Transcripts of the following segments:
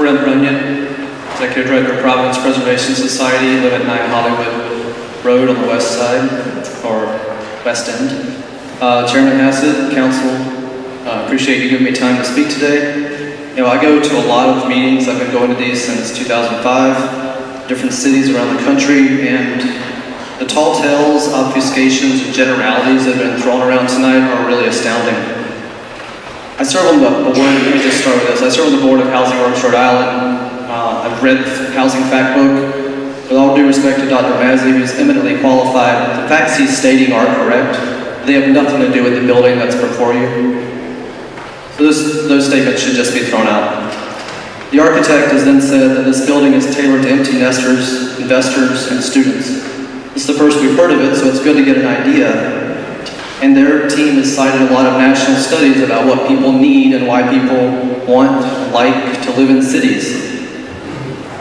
Brent Runyon, Executive Director of Providence Preservation Society, live at 9 Hollywood Road on the west side, or west end. Chairman Hassett, Council, appreciate you giving me time to speak today. You know, I go to a lot of meetings. I've been going to these since 2005, different cities around the country, and the tall tales, obfuscations, and generalities that have been thrown around tonight are really astounding. I serve on the board, let me just start with this. I serve on the board of Housing Works Rhode Island. I've read the Housing Fact Book. With all due respect to Dr. Mazzi, who's eminently qualified, the facts he's stating are correct. They have nothing to do with the building that's before you. So those statements should just be thrown out. The architect has then said that this building is tailored to empty nesters, investors, and students. It's the first we've heard of it, so it's good to get an idea. And their team has cited a lot of national studies about what people need and why people want, like, to live in cities.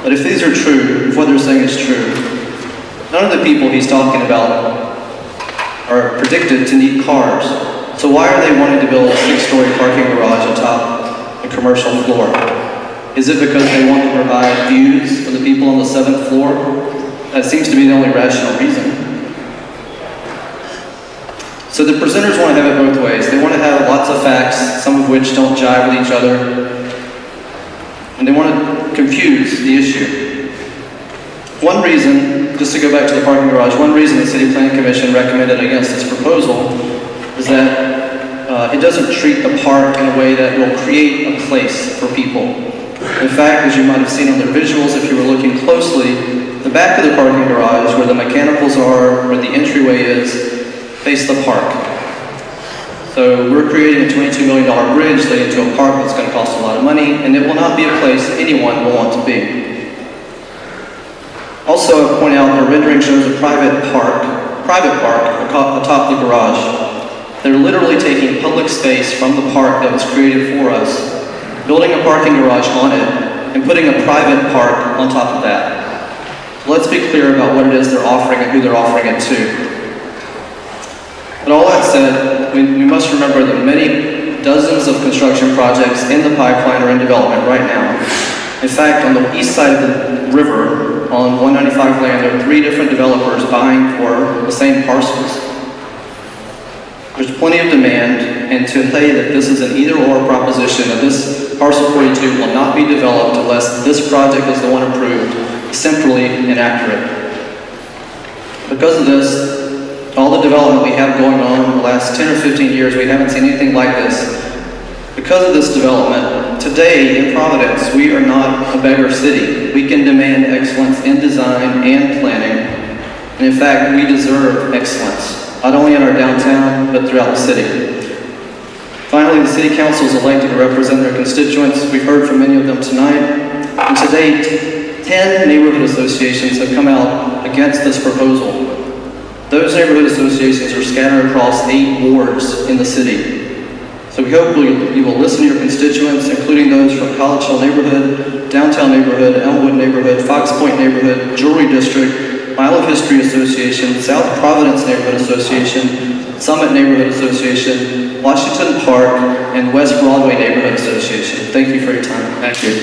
But if these are true, if what they're saying is true, none of the people he's talking about are predicted to need cars. So why are they wanting to build a 6-story parking garage atop a commercial floor? Is it because they want to provide views for the people on the 7th floor? That seems to be the only rational reason. So the presenters want to have it both ways. They want to have lots of facts, some of which don't jive with each other, and they want to confuse the issue. One reason, just to go back to the parking garage, one reason the City Planning Commission recommended against this proposal is that it doesn't treat the park in a way that will create a place for people. In fact, as you might have seen on their visuals, if you were looking closely, the back of the parking garage, where the mechanicals are, where the entryway is, face the park. So we're creating a $22 million bridge leading to a park that's going to cost a lot of money, and it will not be a place anyone will want to be. Also, I point out the rendering shows a private park atop the garage. They're literally taking public space from the park that was created for us, building a parking garage on it, and putting a private park on top of that. So let's be clear about what it is they're offering and who they're offering it to. But all that said, we must remember that many dozens of construction projects in the pipeline are in development right now. In fact, on the east side of the river, on 195 land, there are 3 different developers vying for the same parcels. There's plenty of demand, and to say that this is an either-or proposition, that this parcel 42 will not be developed unless this project is the one approved, is simply inaccurate. Because of this, all the development we have going on in the last 10 or 15 years, we haven't seen anything like this. Because of this development, today in Providence, we are not a beggar city. We can demand excellence in design and planning. And in fact, we deserve excellence, not only in our downtown, but throughout the city. Finally, the City Council is elected to represent their constituents. We've heard from many of them tonight. And to date, 10 neighborhood associations have come out against this proposal. Those neighborhood associations are scattered across 8 wards in the city. So we hope you will listen to your constituents, including those from College Hill neighborhood, Downtown neighborhood, Elmwood neighborhood, Fox Point neighborhood, Jewelry District, Mile of History Association, South Providence Neighborhood Association, Summit Neighborhood Association, Washington Park, and West Broadway Neighborhood Association. Thank you for your time. Thank you.